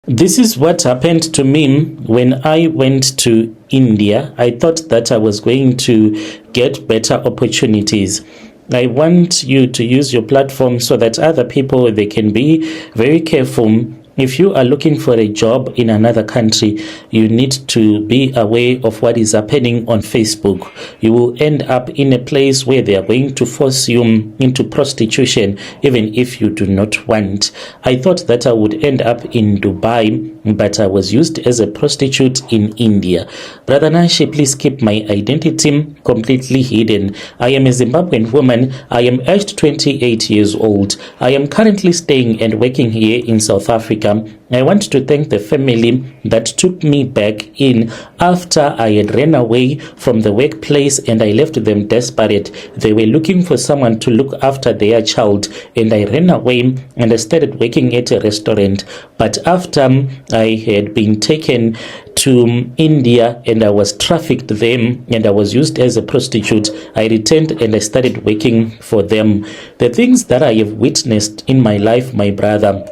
This is what happened to me when I went to India. I thought that I was going to get better opportunities. I want you to use your platform so that other people, they can be very careful. If you are looking for a job in another country, you need to be aware of what is happening on Facebook. You will end up in a place where they are going to force you into prostitution, even if you do not want. I thought that I would end up in Dubai, but I was used as a prostitute in India. Brother Nashi, please keep my identity completely hidden. I am a Zimbabwean woman. I am aged 28 years old. I am currently staying and working here in South Africa. I want to thank the family that took me back in after I had ran away from the workplace and I left them desperate. They were looking for someone to look after their child, and I ran away and I started working at a restaurant. But after I had been taken to India and I was trafficked there and I was used as a prostitute, I returned and I started working for them. The things that I have witnessed in my life, my brother,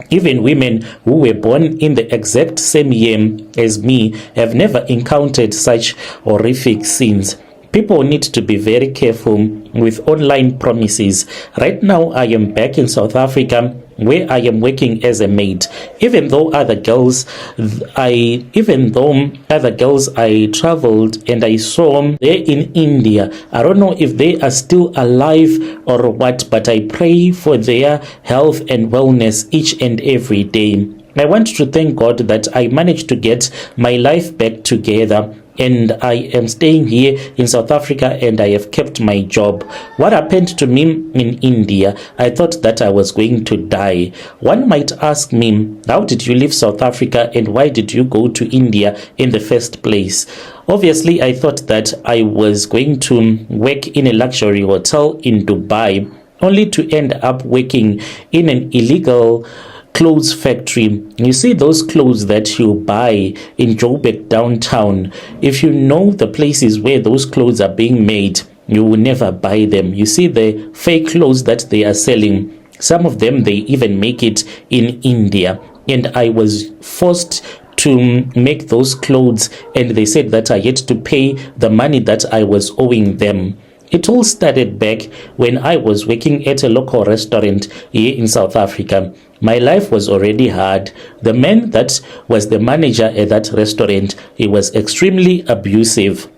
even women who were born in the exact same year as me have never encountered such horrific scenes. People need to be very careful with online promises. Right now, I am back in South Africa where I am working as a maid. Even though other girls I traveled and I saw there in India, I don't know if they are still alive or what, but I pray for their health and wellness each and every day. I want to thank God that I managed to get my life back together, and I am staying here in South Africa and I have kept my job. What happened to me in India? I thought that I was going to die. One might ask me, how did you leave South Africa and why did you go to India in the first place? Obviously, I thought that I was going to work in a luxury hotel in Dubai, only to end up working in an illegal clothes factory. You see those clothes that you buy in Joburg downtown, if you know the places where those clothes are being made, you will never buy them. You see the fake clothes that they are selling, some of them they even make it in India, and I was forced to make those clothes, and they said that I had to pay the money that I was owing them. It all started back when I was working at a local restaurant here in South Africa. My life was already hard. The man that was the manager at that restaurant, he was extremely abusive.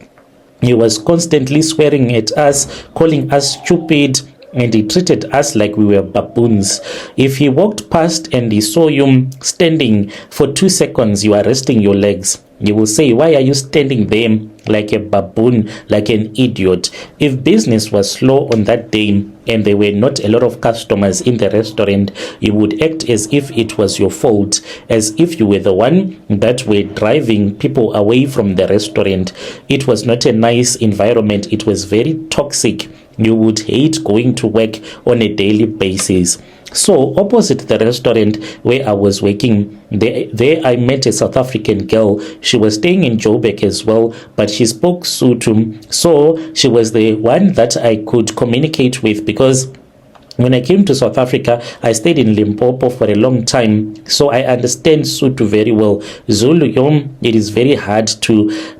He was constantly swearing at us, calling us stupid, and he treated us like we were baboons. If he walked past and he saw you standing for 2 seconds, you are resting your legs, he will say, why are you standing there like a baboon, like an idiot? If business was slow on that day and there were not a lot of customers in the restaurant, you would act as if it was your fault, as if you were the one that were driving people away from the restaurant. It was not a nice environment. It was very toxic. You would hate going to work on a daily basis. So opposite the restaurant where I was working, there I met a South African girl. She was staying in Joburg as well, but she spoke Sotho. So she was the one that I could communicate with, because when I came to South Africa, I stayed in Limpopo for a long time, so I understand Sotho very well. Zulu, it is very hard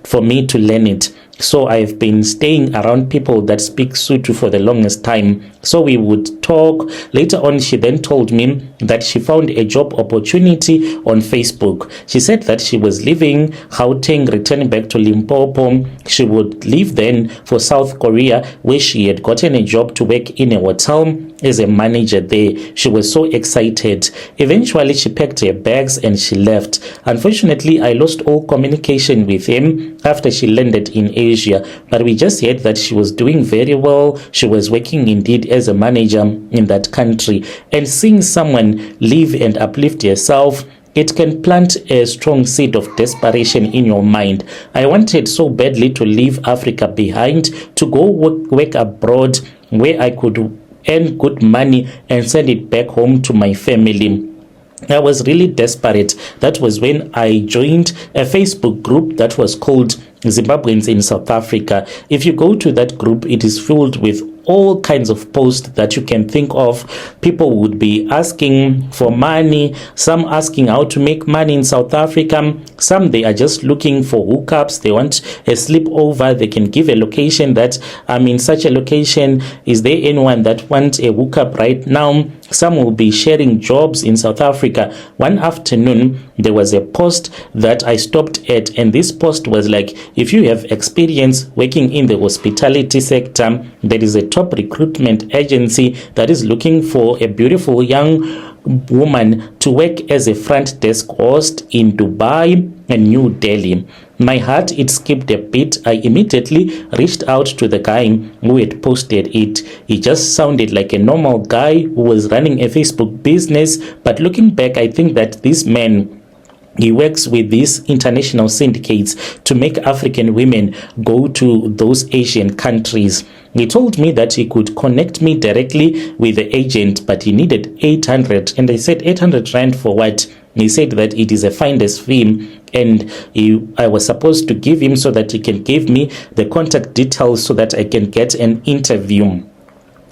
for me to learn it. So I've been staying around people that speak Sotho for the longest time. So we would talk. Later on, she then told me that she found a job opportunity on Facebook. She said that she was leaving Gauteng, returning back to Limpopo. She would leave then for South Korea, where she had gotten a job to work in a hotel as a manager there. She was so excited. Eventually, she packed her bags and she left. Unfortunately, I lost all communication with him after she landed in Asia, but we just heard that she was doing very well. She was working indeed as a manager in that country. And seeing someone live and uplift herself, it can plant a strong seed of desperation in your mind. I wanted so badly to leave Africa behind, to go work abroad where I could earn good money and send it back home to my family. I was really desperate. That was when I joined a Facebook group that was called Zimbabweans in South Africa. If you go to that group, it is filled with all kinds of posts that you can think of. People would be asking for money, some asking how to make money in South Africa, some they are just looking for hookups, they want a sleepover, they can give a location that I'm in such a location, is there anyone that wants a hookup right now? Some will be sharing jobs in South Africa. One afternoon, there was a post that I stopped at, and this post was like, if you have experience working in the hospitality sector, there is a top recruitment agency that is looking for a beautiful young woman to work as a front desk host in Dubai and New Delhi. My heart, it skipped a bit. I immediately reached out to the guy who had posted it. He just sounded like a normal guy who was running a Facebook business, but looking back, I think that this man, he works with these international syndicates to make African women go to those Asian countries. He told me that he could connect me directly with the agent, but he needed 800. And I said, 800 rand for what? He said that it is a finder's fee, and I was supposed to give him so that he can give me the contact details so that I can get an interview.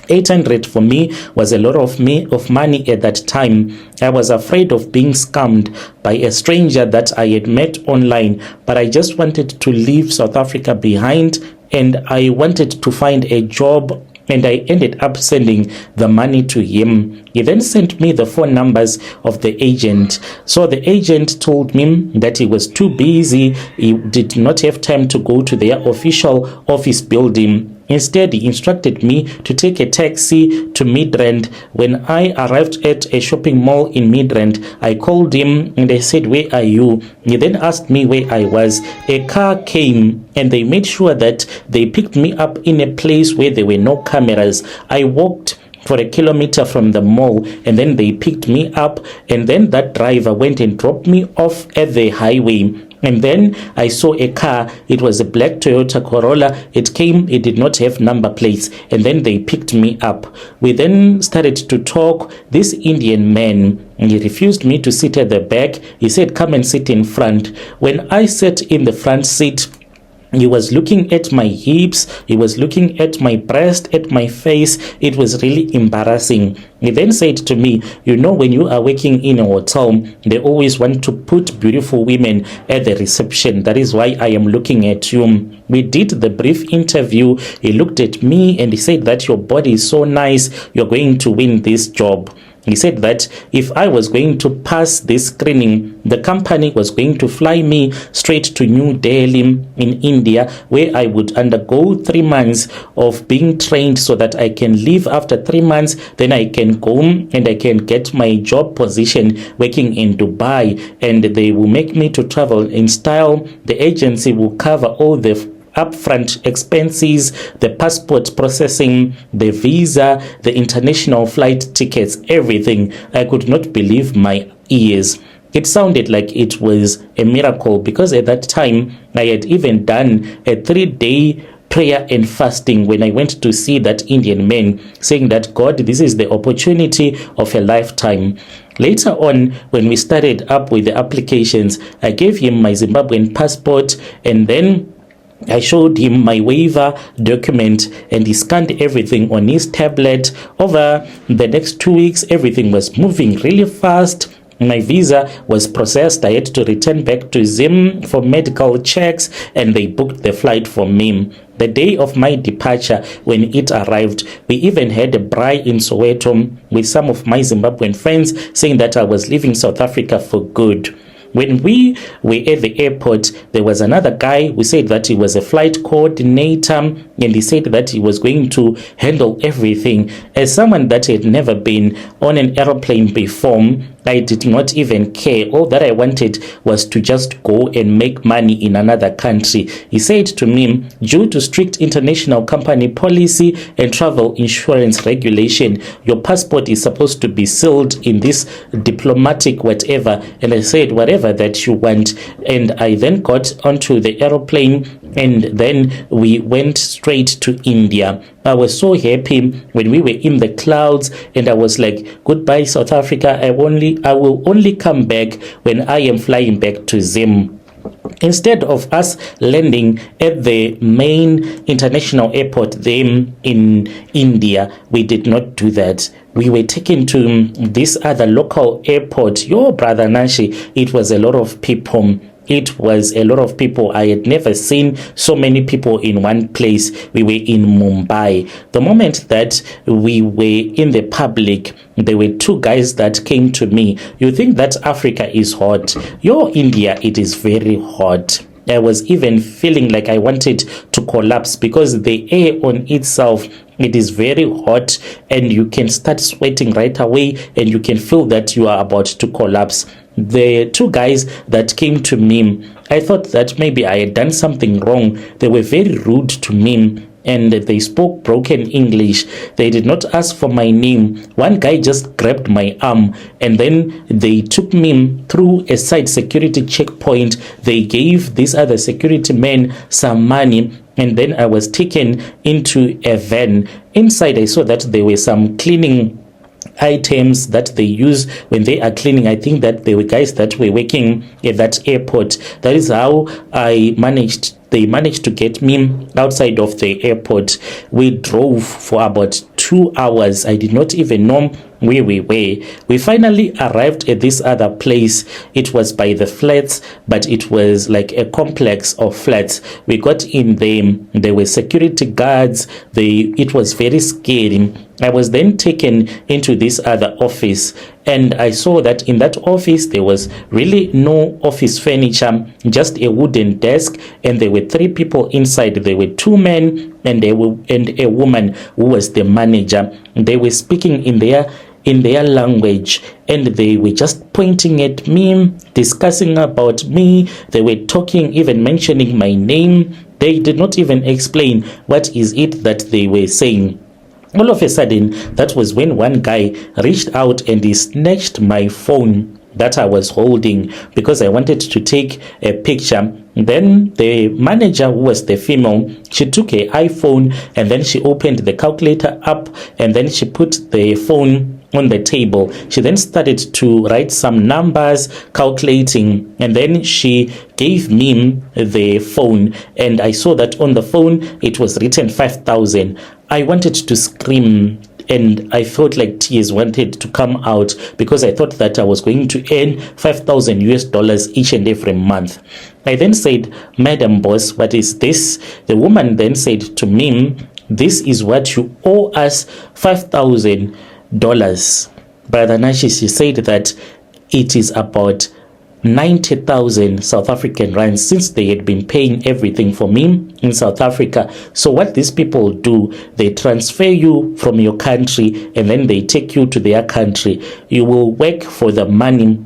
800 for me was a lot of money at that time. I was afraid of being scammed by a stranger that I had met online, but I just wanted to leave South Africa behind, and I wanted to find a job, and I ended up sending the money to him. He then sent me the phone numbers of the agent. So the agent told me that he was too busy, he did not have time to go to their official office building. Instead, he instructed me to take a taxi to Midrand. When I arrived at a shopping mall in Midrand, I called him and I said, "Where are you?" He then asked me where I was. A car came and they made sure that they picked me up in a place where there were no cameras. I walked for a kilometer from the mall, and then they picked me up, and then that driver went and dropped me off at the highway. And then I saw a car. It was a black Toyota Corolla. It came, it did not have number plates, and then they picked me up. We then started to talk. This Indian man, he refused me to sit at the back. He said, "Come and sit in front." When I sat in the front seat, he was looking at my hips, he was looking at my breast, at my face. It was really embarrassing. He then said to me, "You know, when you are working in a hotel, they always want to put beautiful women at the reception. That is why I am looking at you." We did the brief interview. He looked at me and he said that your body is so nice, you're going to win this job. He said that if I was going to pass this screening, the company was going to fly me straight to New Delhi in India, where I would undergo 3 months of being trained so that I can leave after 3 months. Then I can go and I can get my job position working in Dubai, and they will make me to travel in style. The agency will cover all the upfront expenses, the passport processing, the visa, the international flight tickets, everything. I could not believe my ears. It sounded like it was a miracle, because at that time I had even done a 3-day prayer and fasting when I went to see that Indian man, saying that, "God, this is the opportunity of a lifetime." Later on, when we started up with the applications, I gave him my Zimbabwean passport, and then I showed him my waiver document, and he scanned everything on his tablet. Over the next 2 weeks, everything was moving really fast. My visa was processed. I had to return back to Zim for medical checks, and they booked the flight for me. The day of my departure, when it arrived, we even had a braai in Soweto with some of my Zimbabwean friends, saying that I was leaving South Africa for good. When we were at the airport, there was another guy who said that he was a flight coordinator, and he said that he was going to handle everything. As someone that had never been on an aeroplane before, I did not even care. All that I wanted was to just go and make money in another country. He said to me, "Due to strict international company policy and travel insurance regulation, your passport is supposed to be sealed in this diplomatic whatever." And I said, "Whatever that you want." And I then got onto the aeroplane, and then we went straight to India. I was so happy when we were in the clouds, and I was like, "Goodbye, South Africa. I will only come back when I am flying back to Zim." Instead of us landing at the main international airport there in India, we did not do that. We were taken to this other local airport. Your brother Nashi, it was a lot of people. It was a lot of people. I had never seen so many people in one place. We were in Mumbai. The moment that we were in the public, there were two guys that came to me. You think that Africa is hot? Your India, it is very hot. I was even feeling like I wanted to collapse because the air on itself, it is very hot and you can start sweating right away and you can feel that you are about to collapse. The two guys that came to me, I thought that maybe I had done something wrong. They were very rude to me and they spoke broken English. They did not ask for my name. One guy just grabbed my arm and then they took me through a side security checkpoint. They gave this other security man some money and then I was taken into a van. Inside I saw that there were some cleaning items that they use when they are cleaning. I think that they were guys that were working at that airport. That is how they managed to get me outside of the airport. We drove for about 2 hours. I did not even know where we were. We finally arrived at this other place. It was by the flats, but it was like a complex of flats. We got in there. There were security guards. It was very scary. I was then taken into this other office and I saw that in that office there was really no office furniture, just a wooden desk, and there were 3 people inside. There were 2 men and a woman who was the manager. They were speaking in their language and they were just pointing at me, discussing about me. They were talking, even mentioning my name. They did not even explain what is it that they were saying. All of a sudden, that was when one guy reached out and he snatched my phone that I was holding because I wanted to take a picture. Then the manager, who was the female, she took her iPhone and then she opened the calculator up and then she put the phone on the table. She then started to write some numbers, calculating, and then she gave me the phone and I saw that on the phone it was written 5,000. I wanted to scream and I felt like tears wanted to come out because I thought that I was going to earn $5,000 each and every month. I then said, "Madam boss, what is this?" The woman then said to me, "This is what you owe us, $5,000. Brother Nashi, she said that it is about 90,000 South African rands since they had been paying everything for me in South Africa. So what these people do, they transfer you from your country and then they take you to their country. You will work for the money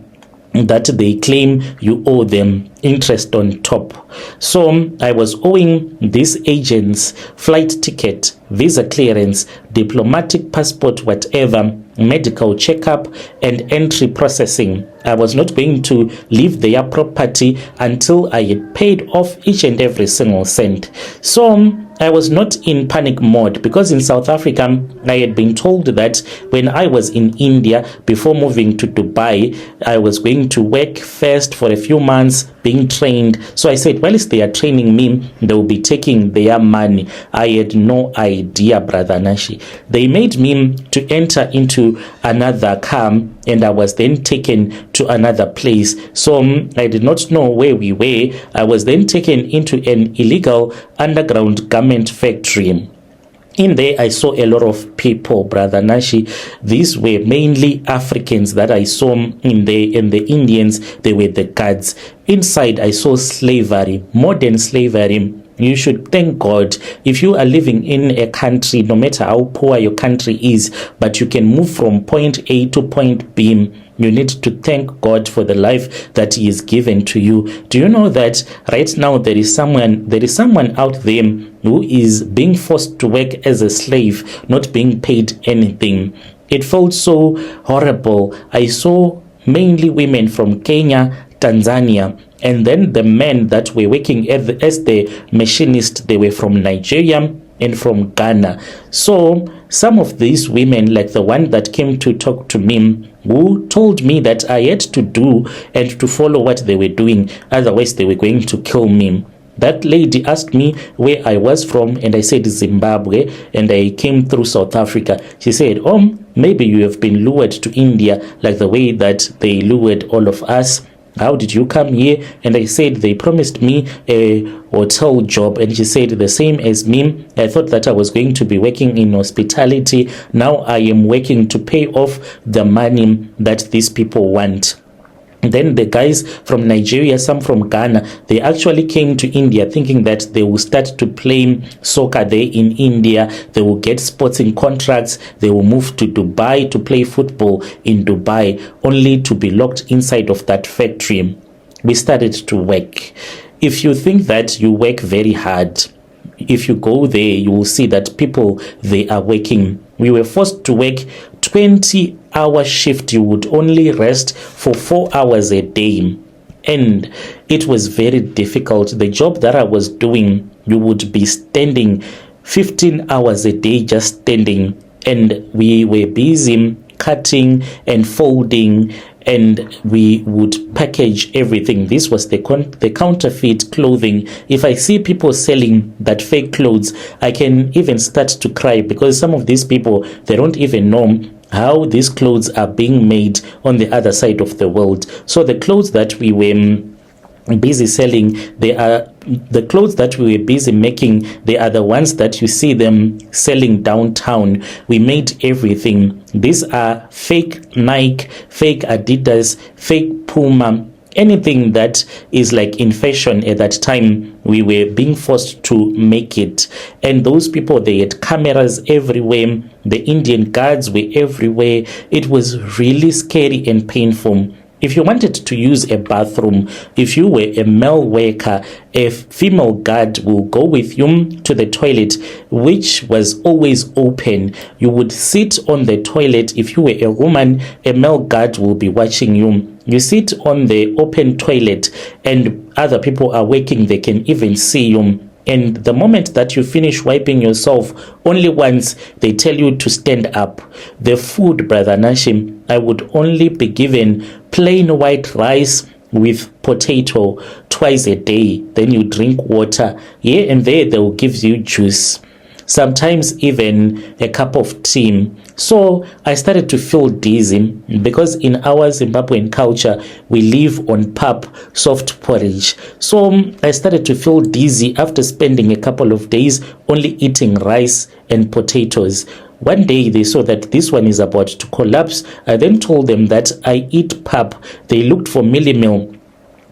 that they claim you owe them, interest on top." So I was owing these agents flight ticket, visa clearance, diplomatic passport, whatever, medical checkup and entry processing. I was not going to leave their property until I had paid off each and every single cent. So I was not in panic mode because in South Africa I had been told that when I was in India before moving to Dubai, I was going to work first for a few months being trained. So I said, well, if they are training me, they will be taking their money. I had no idea, Brother Nashi. They made me to enter into another car and I was then taken to another place. So I did not know where we were. I was then taken into an illegal underground garment factory. In there, I saw a lot of people, Brother Nashi. These were mainly Africans that I saw in there, and the Indians, they were the guards. Inside, I saw slavery, modern slavery. You should thank God if you are living in a country, no matter how poor your country is, but you can move from point A to point B. You need to thank God for the life that He has given to you. Do you know that right now there is someone out there who is being forced to work as a slave, not being paid anything? It felt so horrible. I saw mainly women from Kenya, Tanzania, and then the men that were working as the machinist, they were from Nigeria, and from Ghana. So some of these women, like the one that came to talk to me, who told me that I had to do and to follow what they were doing, otherwise they were going to kill me. That lady asked me where I was from, and I said Zimbabwe, and I came through South Africa. She said, oh, maybe you have been lured to India like the way that they lured all of us. How did you come here? And I said they promised me a hotel job, and she said the same as me. I thought that I was going to be working in hospitality. Now I am working to pay off the money that these people want. Then the guys from Nigeria, some from Ghana, they actually came to India thinking that they will start to play soccer there in India. They will get sporting contracts. They will move to Dubai to play football in Dubai, only to be locked inside of that factory. We started to work. If you think that you work very hard, if you go there, you will see that people, they are working. We were forced to work 20-hour shift. You would only rest for 4 hours a day. And it was very difficult. The job that I was doing, you would be standing 15 hours a day, just standing. And we were busy cutting and folding, and we would package everything. This was the counterfeit clothing. If I see people selling that fake clothes, I can even start to cry, because some of these people, they don't even know how these clothes are being made on the other side of the world. So the clothes that we were busy selling, they are the clothes that we were busy making, they are the ones that you see them selling downtown. We made everything. These are fake Nike, fake Adidas, fake Puma, anything that is like in fashion at that time. We were being forced to make it. And those people, they had cameras everywhere. The Indian guards were everywhere. It was really scary and painful. If you wanted to use a bathroom, if you were a male worker, a female guard will go with you to the toilet, which was always open. You would sit on the toilet. If you were a woman, a male guard will be watching you. You sit on the open toilet, and other people are working. They can even see you. And the moment that you finish wiping yourself, only once they tell you to stand up. The food, Brother Nashim, I would only be given plain white rice with potato twice a day. Then you drink water. Here and there, they will give you juice. Sometimes even a cup of tea. So I started to feel dizzy, because in our Zimbabwean culture, we live on pap, soft porridge. So I started to feel dizzy after spending a couple of days only eating rice and potatoes. One day they saw that this one is about to collapse. I then told them that I eat pap. They looked for mealie meal,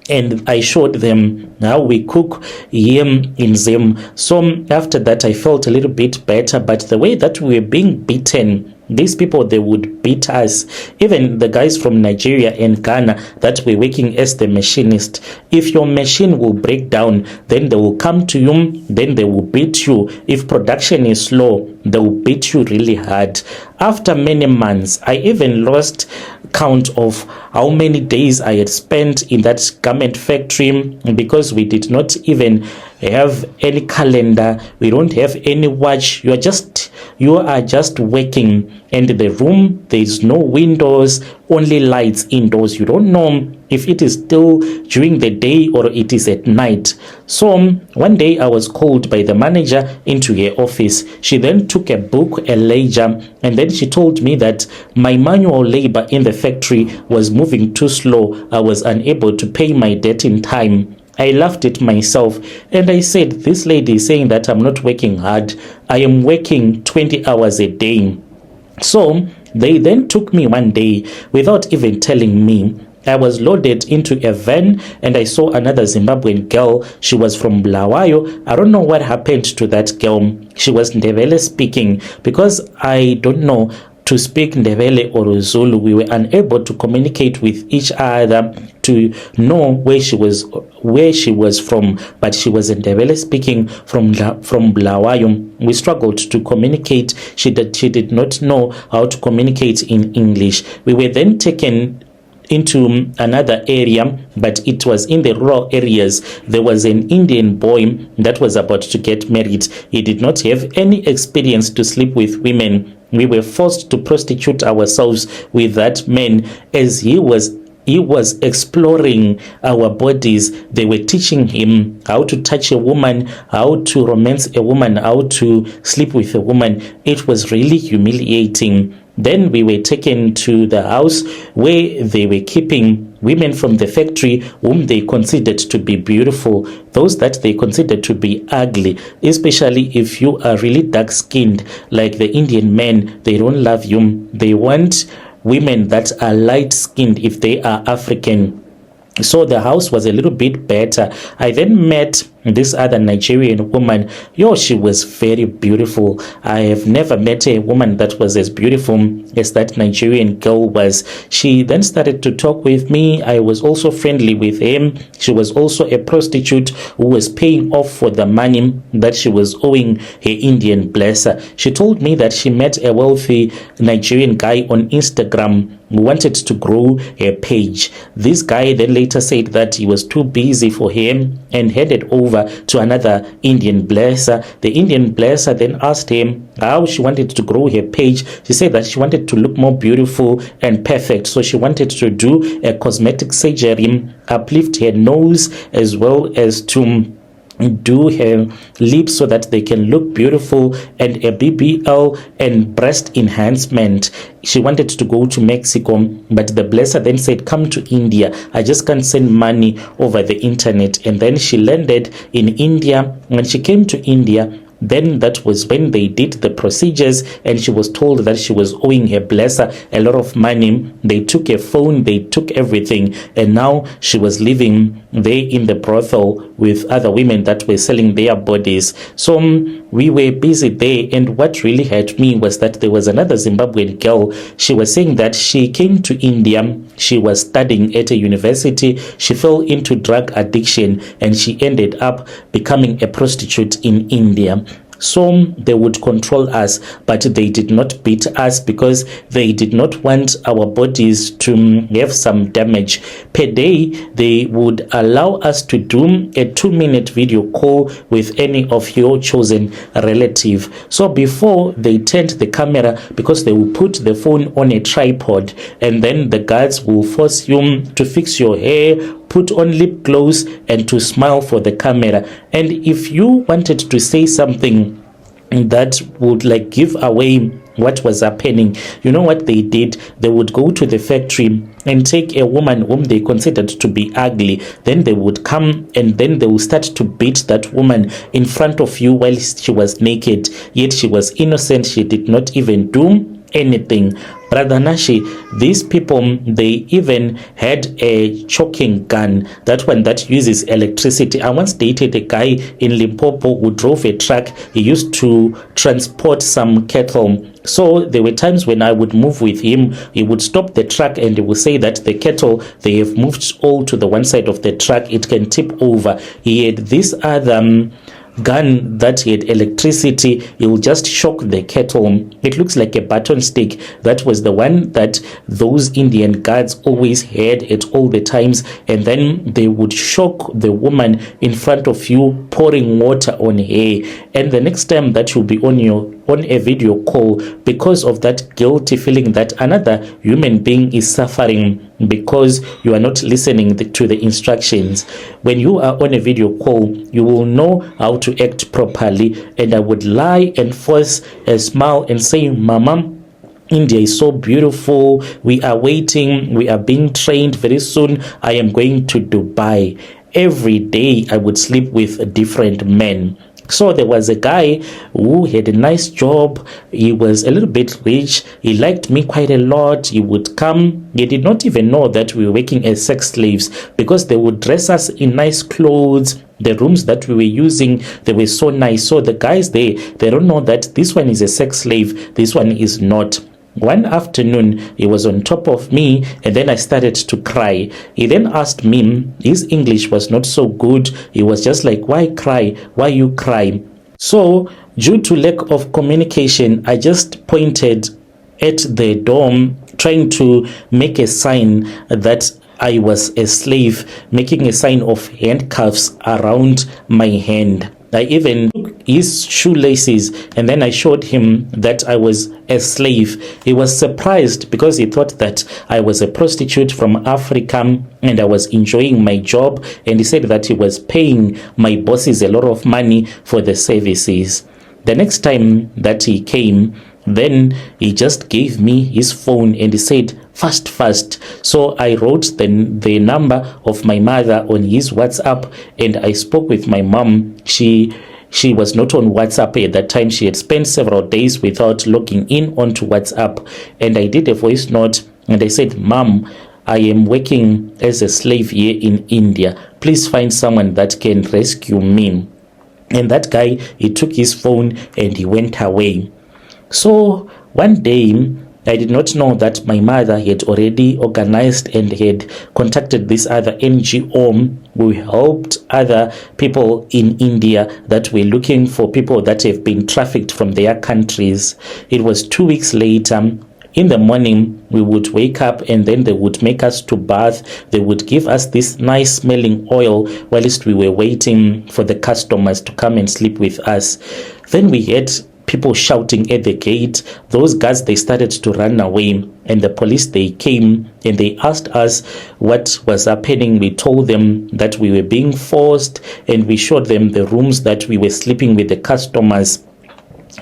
and I showed them how we cook yam in Zim. So after that, I felt a little bit better. But the way that we were being beaten, these people, they would beat us. Even the guys from Nigeria and Ghana that were working as the machinist, if your machine will break down, then they will come to you, then they will beat you. If production is slow, they will beat you really hard. After many months, I even lost count of how many days I had spent in that garment factory, because we did not even have any calendar. We don't have any watch. You are just working, and the room, there is no windows, only lights indoors. You don't know if it is still during the day or it is at night. So one day I was called by the manager into her office. She then took a book, a ledger, and then she told me that my manual labor in the factory was moving too slow. I was unable to pay my debt in time. I laughed at myself, and I said, this lady is saying that I'm not working hard. I am working 20 hours a day. So they then took me one day without even telling me. I was loaded into a van, and I saw another Zimbabwean girl. She was from Bulawayo. I don't know what happened to that girl. She was Ndebele speaking, because I don't know to speak Ndebele or Zulu. We were unable to communicate with each other to know where she was from, but she was Ndebele speaking from Bulawayo. We struggled to communicate. She did not know how to communicate in English. We were then taken into another area, but it was in the rural areas. There was an Indian boy that was about to get married. He did not have any experience to sleep with women. We were forced to prostitute ourselves with that man as he was exploring our bodies. They were teaching him how to touch a woman, how to romance a woman, how to sleep with a woman. It was really humiliating. Then we were taken to the house where they were keeping women from the factory whom they considered to be beautiful, those that they considered to be ugly, especially if you are really dark-skinned like the Indian men. They don't love you. They want women that are light-skinned if they are African. So the house was a little bit better. I then met this other Nigerian woman. She was very beautiful. I have never met a woman that was as beautiful as that Nigerian girl was. She then started to talk with me. I was also friendly with him. She was also a prostitute who was paying off for the money that she was owing her Indian blesser. She told me that she met a wealthy Nigerian guy on Instagram who wanted to grow her page. This guy then later said that he was too busy for him and headed over to another Indian blesser. The Indian blesser then asked him how she wanted to grow her page. She said that she wanted to look more beautiful and perfect, so she wanted to do a cosmetic surgery, uplift her nose, as well as to do her lips so that they can look beautiful, and a BBL and breast enhancement. She wanted to go to Mexico, but the blesser then said, come to India. I just can't send money over the internet. And then she landed in India. When she came to India, then that was when they did the procedures, and she was told that she was owing her blesser a lot of money. They took her phone, they took everything, and now she was living there in the brothel with other women that were selling their bodies. So we were busy there, and what really hurt me was that there was another Zimbabwean girl. She was saying that she came to India, she was studying at a university, she fell into drug addiction, and she ended up becoming a prostitute in India. So they would control us, but they did not beat us because they did not want our bodies to have some damage. Per day, they would allow us to do a 2-minute video call with any of your chosen relative. So before they turned the camera, because they will put the phone on a tripod, and then the guards will force you to fix your hair, put on lip gloss, and to smile for the camera. And if you wanted to say something that would like give away what was happening, you know what they did? They would go to the factory and take a woman whom they considered to be ugly. Then they would come and then they will start to beat that woman in front of you while she was naked, yet she was innocent. She did not even do anything. Brother Nashi, these people, they even had a choking gun, that one that uses electricity. I once dated a guy in Limpopo who drove a truck. He used to transport some cattle. So there were times when I would move with him, he would stop the truck and he would say that the cattle, they have moved all to the one side of the truck, it can tip over. He had this other gun that had electricity. He will just shock the cattle. It looks like a baton stick. That was the one that those Indian guards always had at all the times, and then they would shock the woman in front of you, pouring water on her. And the next time that you'll be on a video call, because of that guilty feeling that another human being is suffering because you are not listening to the instructions, when you are on a video call, you will know how to act properly. And I would lie and force a smile and say, Mama, India is so beautiful, we are waiting, we are being trained, very soon I am going to Dubai. Every day I would sleep with different men. So there was a guy who had a nice job. He was a little bit rich. He liked me quite a lot. He would come. He did not even know that we were working as sex slaves, because they would dress us in nice clothes. The rooms that we were using, they were so nice. So the guys there, they don't know that this one is a sex slave, this one is not. One afternoon, he was on top of me, and then I started to cry. He then asked me, his English was not so good. He was just like, why cry? Why you cry? So, due to lack of communication, I just pointed at the dorm trying to make a sign that I was a slave, making a sign of handcuffs around my hand. I even took his shoelaces and then I showed him that I was a slave. He was surprised because he thought that I was a prostitute from Africa and I was enjoying my job, and he said that he was paying my bosses a lot of money for the services. The next time that he came, then he just gave me his phone and he said, fast. So I wrote the number of my mother on his WhatsApp and I spoke with my mom. She was not on WhatsApp at that time. She had spent several days without logging in onto WhatsApp, and I did a voice note and I said, Mom, I am working as a slave here in India. Please find someone that can rescue me. And that guy, he took his phone and he went away. So one day, I did not know that my mother had already organized and had contacted this other NGO who helped other people in India that were looking for people that have been trafficked from their countries. It was 2 weeks later. In the morning, we would wake up and then they would make us to bath. They would give us this nice smelling oil whilst we were waiting for the customers to come and sleep with us. Then we had people shouting at the gate. Those guys, they started to run away, and the police, they came and they asked us what was happening. We told them that we were being forced, and we showed them the rooms that we were sleeping with the customers.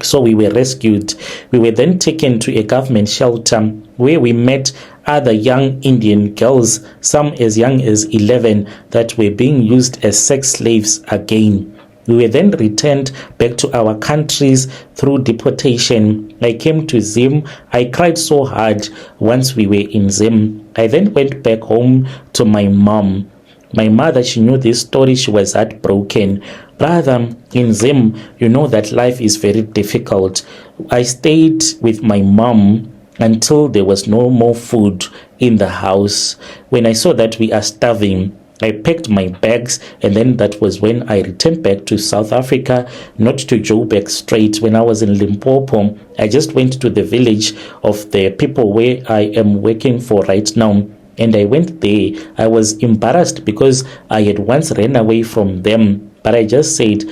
So we were rescued. We were then taken to a government shelter where we met other young Indian girls, some as young as 11, that were being used as sex slaves again. We were then returned back to our countries through deportation. I came to Zim. I cried so hard once we were in Zim. I then went back home to my mom. My mother, she knew this story. She was heartbroken. Brother, in Zim, you know that life is very difficult. I stayed with my mom until there was no more food in the house. When I saw that we are starving, I packed my bags, and then that was when I returned back to South Africa, not to Joburg straight. When I was in Limpopo, I just went to the village of the people where I am working for right now. And I went there. I was embarrassed because I had once ran away from them. But I just said,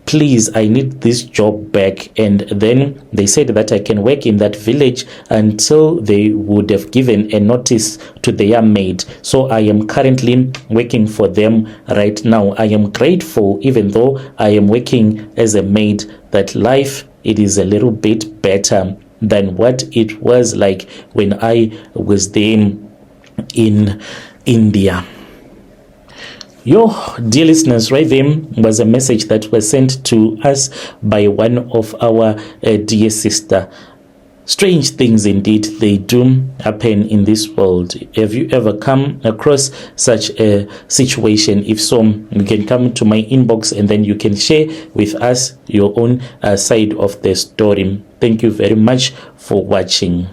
please, I need this job back. And then they said that I can work in that village until they would have given a notice to their maid. So I am currently working for them right now. I am grateful, even though I am working as a maid, that life, it is a little bit better than what it was like when I was there in India. Dear listeners, right there was a message that was sent to us by one of our dear sister. Strange things indeed, they do happen in this world. Have you ever come across such a situation? If so, you can come to my inbox and then you can share with us your own side of the story. Thank you very much for watching.